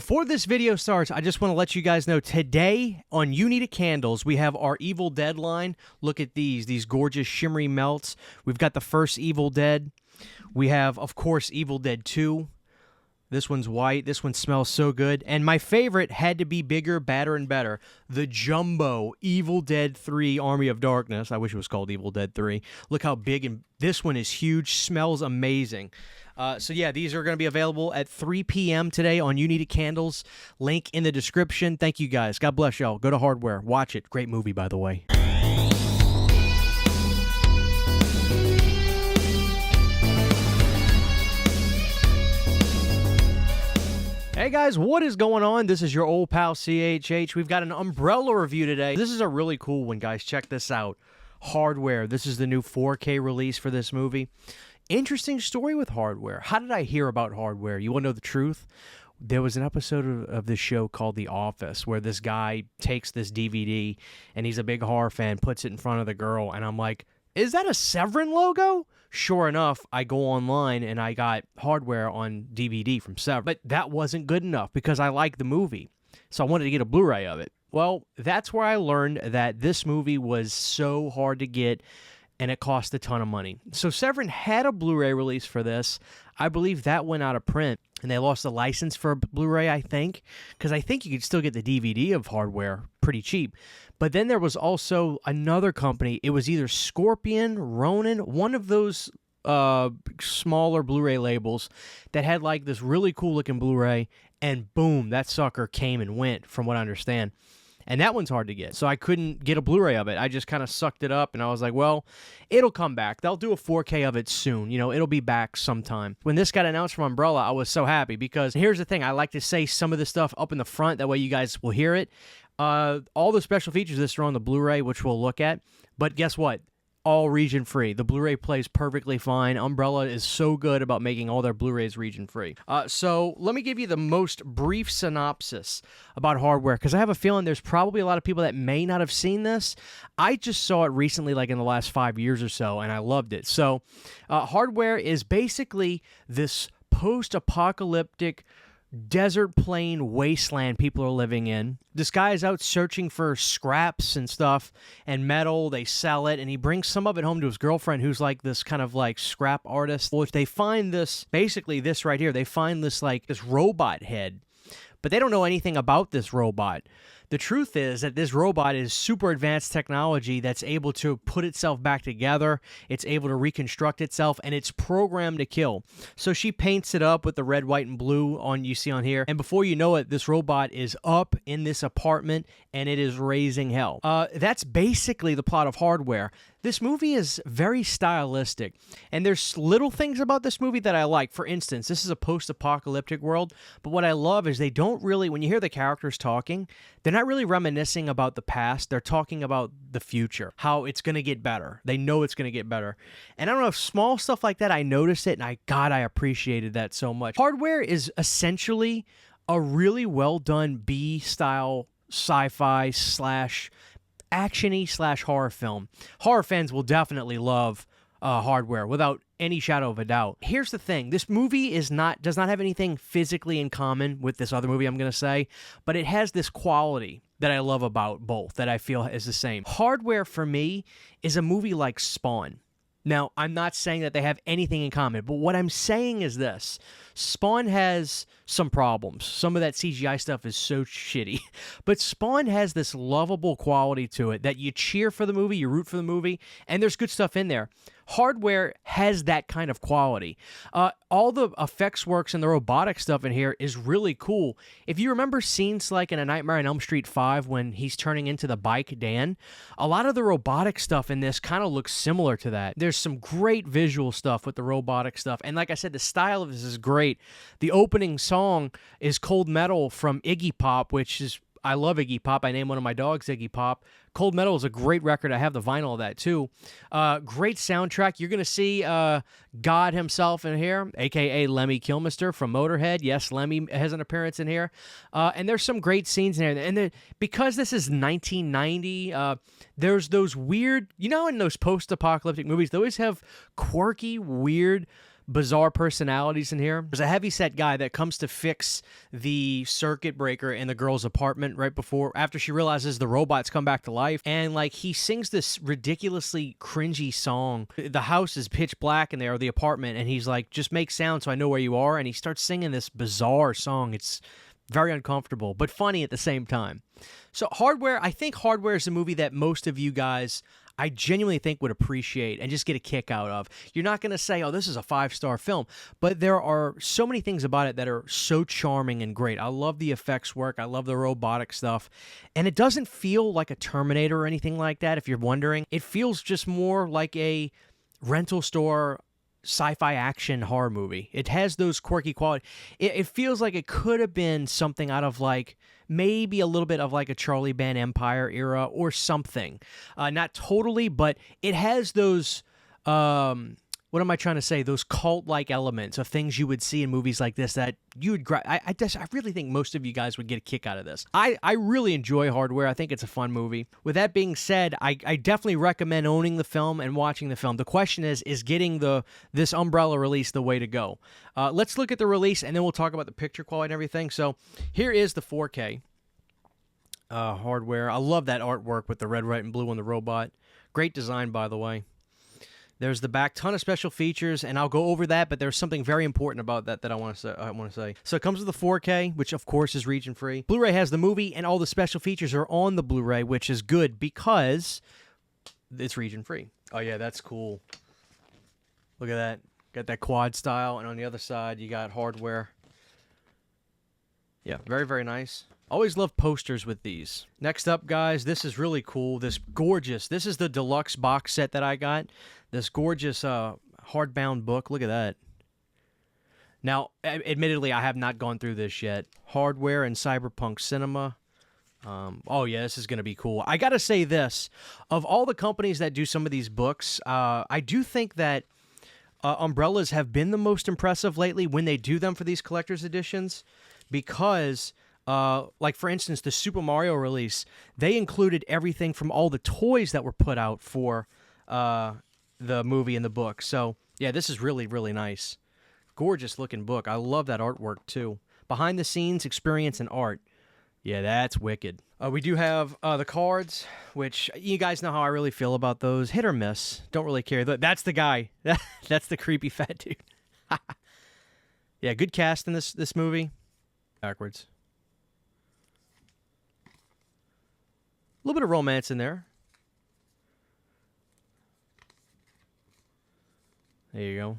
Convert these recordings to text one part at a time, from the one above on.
Before this video starts, I just want to let you guys know today on You Need a Candles, we have our Evil Dead line. Look at these gorgeous shimmery melts. We've got the first Evil Dead. We have, of course, Evil Dead 2. This one's white. This one smells so good. And my favorite had to be bigger, badder, and better. The Jumbo Evil Dead 3 Army of Darkness. I wish it was called Evil Dead 3. Look how big, and this one is huge. Smells amazing. So yeah, these are going to be available at 3 p.m. today on You Need a Candles. Link in the description. Thank you guys. God bless y'all. Go to Hardware. Watch it. Great movie, by the way. Hey guys, what is going on? This is your old pal CHH. We've got an Umbrella review today. This is a really cool one, guys. Check this out. Hardware. This is the new 4K release for this movie. Interesting story with Hardware. How did I hear about Hardware? You want to know the truth? There was an episode of this show called The Office where this guy takes this DVD and he's a big horror fan, puts it in front of the girl, and I'm like, is that a Severin logo? Sure enough, I go online and I got Hardware on DVD from Severin. But that wasn't good enough because I like the movie. So I wanted to get a Blu-ray of it. Well, that's where I learned that this movie was so hard to get and it cost a ton of money. So Severin had a Blu-ray release for this. I believe that went out of print and they lost the license for Blu-ray, I think, because I think you could still get the DVD of Hardware pretty cheap. But then there was also another company. It was either Scorpion, Ronin, one of those smaller Blu-ray labels that had like this really cool looking Blu-ray, and boom, that sucker came and went, from what I understand. And that one's hard to get, so I couldn't get a Blu-ray of it. I just kind of sucked it up, and I was like, well, it'll come back. They'll do a 4K of it soon. You know, it'll be back sometime. When this got announced from Umbrella, I was so happy because here's the thing. I like to say some of this stuff up in the front. That way you guys will hear it. All the special features of this are on the Blu-ray, which we'll look at. But guess what? All region-free. The Blu-ray plays perfectly fine. Umbrella is so good about making all their Blu-rays region-free. So let me give you the most brief synopsis about Hardware, because I have a feeling there's probably a lot of people that may not have seen this. I just saw it recently, like in the last 5 years or so, and I loved it. So Hardware is basically this post-apocalyptic desert plain wasteland people are living in. This guy is out searching for scraps and stuff and metal. They sell it, and he brings some of it home to his girlfriend, who's like this kind of like scrap artist. Well, if they find this, basically this right here, they find this like this robot head, but they don't know anything about this robot. The truth is that this robot is super advanced technology that's able to put itself back together. It's able to reconstruct itself, and it's programmed to kill. So she paints it up with the red, white, and blue you see on here. And before you know it, this robot is up in this apartment, and it is raising hell. That's basically the plot of Hardware. This movie is very stylistic, and there's little things about this movie that I like. For instance, this is a post-apocalyptic world, but what I love is they don't really, when you hear the characters talking, they're not really reminiscing about the past. They're talking about the future, how it's going to get better. They know it's going to get better. And I don't know, small stuff like that, I noticed it, and I appreciated that so much. Hardware is essentially a really well-done B-style sci-fi / action-y / horror film. Horror fans will definitely love Hardware without any shadow of a doubt. Here's the thing. This movie does not have anything physically in common with this other movie I'm going to say, but it has this quality that I love about both that I feel is the same. Hardware, for me, is a movie like Spawn. Now, I'm not saying that they have anything in common, but what I'm saying is this. Spawn has some problems. Some of that CGI stuff is so shitty. But Spawn has this lovable quality to it that you cheer for the movie, you root for the movie, and there's good stuff in there. Hardware has that kind of quality. All the effects works and the robotic stuff in here is really cool. If you remember scenes like in A Nightmare on Elm Street 5 when he's turning into the bike Dan, a lot of the robotic stuff in this kind of looks similar to that. There's some great visual stuff with the robotic stuff. And like I said, the style of this is great. The opening song is Cold Metal from Iggy Pop, which is, I love Iggy Pop. I named one of my dogs Iggy Pop. Cold Metal is a great record. I have the vinyl of that too. Great soundtrack. You're going to see God himself in here, a.k.a. Lemmy Kilmister from Motorhead. Yes, Lemmy has an appearance in here. And there's some great scenes in there. And because this is 1990, there's those weird, you know, in those post-apocalyptic movies, they always have quirky, weird bizarre personalities in here. There's a heavyset guy that comes to fix the circuit breaker in the girl's apartment after she realizes the robots come back to life. And like he sings this ridiculously cringy song. The house is pitch black in there, or the apartment, and he's like, just make sound so I know where you are. And he starts singing this bizarre song. It's very uncomfortable, but funny at the same time. So Hardware, I think Hardware is a movie that most of you guys, I genuinely think, would appreciate and just get a kick out of. You're not going to say, oh, this is a 5-star film, but there are so many things about it that are so charming and great. I love the effects work. I love the robotic stuff. And it doesn't feel like a Terminator or anything like that, if you're wondering. It feels just more like a rental store sci-fi action horror movie. It has those quirky qualities. It feels like it could have been something out of like maybe a little bit of like a Charlie Band Empire era or something. Not totally, but it has those what am I trying to say? Those cult-like elements of things you would see in movies like this that you would I really think most of you guys would get a kick out of this. I really enjoy Hardware. I think it's a fun movie. With that being said, I definitely recommend owning the film and watching the film. The question is getting this Umbrella release the way to go? Let's look at the release, and then we'll talk about the picture quality and everything. So here is the 4K Hardware. I love that artwork with the red, white, and blue on the robot. Great design, by the way. There's the back, ton of special features, and I'll go over that, but there's something very important about that I want to say. So it comes with the 4K, which of course is region-free. Blu-ray has the movie, and all the special features are on the Blu-ray, which is good because it's region-free. Oh yeah, that's cool. Look at that. Got that quad style, and on the other side, you got Hardware. Yeah, very, very nice. Always love posters with these. Next up, guys, this is really cool. This is the deluxe box set that I got. This gorgeous hardbound book. Look at that. Now, admittedly, I have not gone through this yet. Hardware and Cyberpunk Cinema. Oh, yeah, this is going to be cool. I got to say this. Of all the companies that do some of these books, I do think that Umbrellas have been the most impressive lately when they do them for these collector's editions because... like, for instance, the Super Mario release, they included everything from all the toys that were put out for the movie and the book. So, yeah, this is really, really nice. Gorgeous-looking book. I love that artwork, too. Behind the scenes, experience, and art. Yeah, that's wicked. We do have the cards, which you guys know how I really feel about those. Hit or miss. Don't really care. That's the guy. That's the creepy fat dude. Yeah, good cast in this movie. Backwards. A little bit of romance in there. There you go.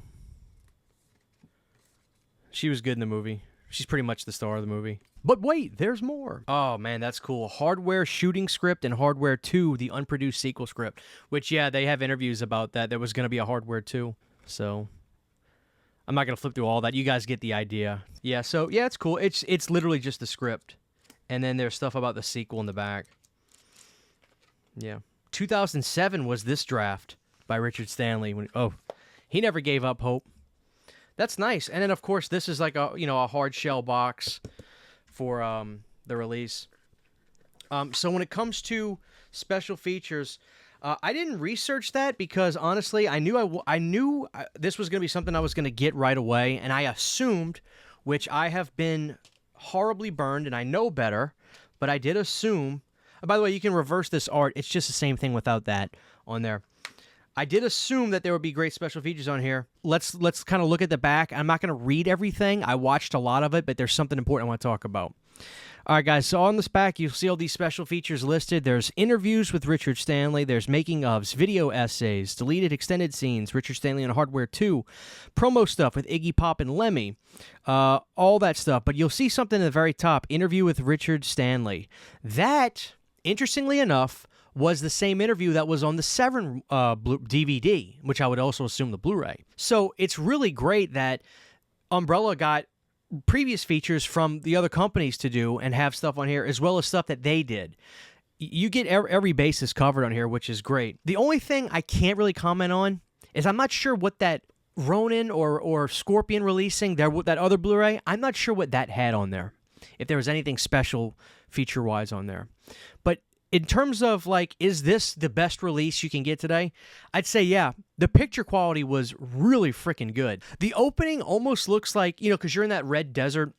She was good in the movie. She's pretty much the star of the movie. But wait, there's more. Oh, man, that's cool. Hardware shooting script and Hardware 2, the unproduced sequel script. Which, yeah, they have interviews about that. There was going to be a Hardware 2. So, I'm not going to flip through all that. You guys get the idea. Yeah, so, yeah, it's cool. It's literally just the script. And then there's stuff about the sequel in the back. Yeah. 2007 was this draft by Richard Stanley. He never gave up hope. That's nice. And then, of course, this is like a hard shell box for the release. So when it comes to special features, I didn't research that because, honestly, I knew this was going to be something I was going to get right away, and I assumed, which I have been horribly burned, and I know better, but I did assume... By the way, you can reverse this art. It's just the same thing without that on there. I did assume that there would be great special features on here. Let's kind of look at the back. I'm not going to read everything. I watched a lot of it, but there's something important I want to talk about. All right, guys, so on this back, you'll see all these special features listed. There's interviews with Richard Stanley. There's making-ofs, video essays, deleted extended scenes, Richard Stanley on Hardware 2, promo stuff with Iggy Pop and Lemmy, all that stuff. But you'll see something at the very top, interview with Richard Stanley. That... Interestingly enough, was the same interview that was on the Severin DVD, which I would also assume the Blu-ray. So it's really great that Umbrella got previous features from the other companies to do and have stuff on here, as well as stuff that they did. You get every basis covered on here, which is great. The only thing I can't really comment on is I'm not sure what that Ronin or Scorpion releasing, that other Blu-ray, I'm not sure what that had on there. If there was anything special feature-wise on there. But in terms of like, is this the best release you can get today? I'd say yeah. The picture quality was really freaking good. The opening almost looks like, you know, because you're in that red desert.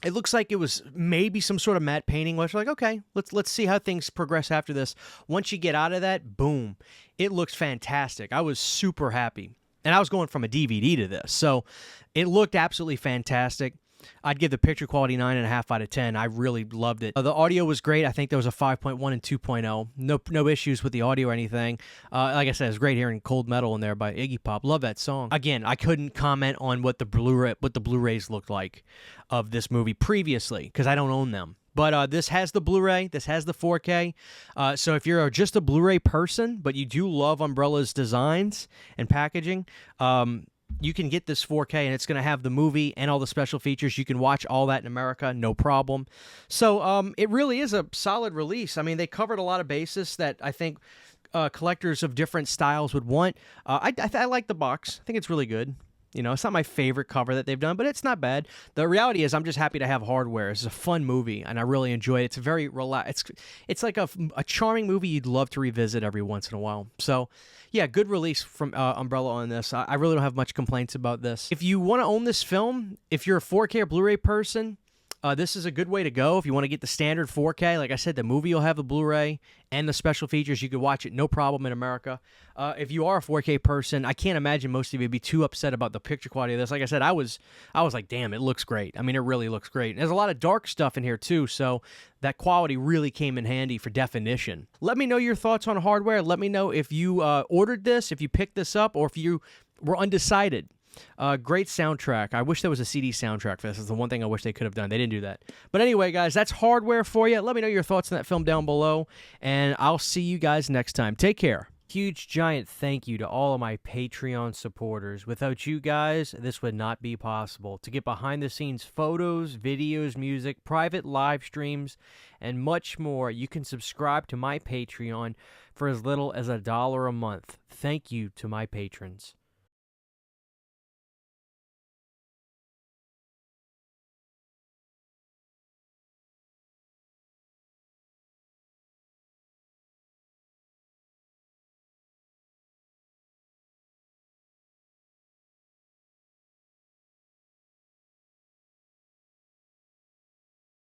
It looks like it was maybe some sort of matte painting, which like, okay, let's see how things progress after this. Once you get out of that, boom, it looks fantastic. I was super happy. And I was going from a DVD to this, so it looked absolutely fantastic. I'd give the picture quality 9.5 out of 10. I really loved it. The audio was great. I think there was a 5.1 and 2.0. No issues with the audio or anything. Like I said, it's great hearing Cold Metal in there by Iggy Pop. Love that song. Again, I couldn't comment on what the Blu-rays looked like of this movie previously because I don't own them. But this has the Blu-ray. This has the 4K. So if you're just a Blu-ray person, but you do love Umbrella's designs and packaging, you can get this 4K, and it's going to have the movie and all the special features. You can watch all that in America, no problem. So it really is a solid release. I mean, they covered a lot of bases that I think collectors of different styles would want. I like the box. I think it's really good. You know, it's not my favorite cover that they've done, but it's not bad. The reality is I'm just happy to have hardware. It's a fun movie, and I really enjoy it. It's very it's like a charming movie you'd love to revisit every once in a while. So, yeah, good release from Umbrella on this. I really don't have much complaints about this. If you want to own this film, if you're a 4K or Blu-ray person, this is a good way to go. If you want to get the standard 4K, like I said, the movie will have the Blu-ray and the special features. You could watch it no problem in America. If you are a 4K person, I can't imagine most of you would be too upset about the picture quality of this. Like I said, I was like, damn, it looks great. I mean, it really looks great. And there's a lot of dark stuff in here too, so that quality really came in handy for definition. Let me know your thoughts on hardware. Let me know if you ordered this, if you picked this up, or if you were undecided. Great soundtrack. I wish there was a CD soundtrack for this. It's the one thing I wish they could have done. They didn't do that. But anyway, guys, that's hardware for you. Let me know your thoughts on that film down below, and I'll see you guys next time. Take care. Huge, giant thank you to all of my Patreon supporters. Without you guys, this would not be possible. To get behind-the-scenes photos, videos, music, private live streams, and much more, you can subscribe to my Patreon for as little as $1 a month. Thank you to my patrons.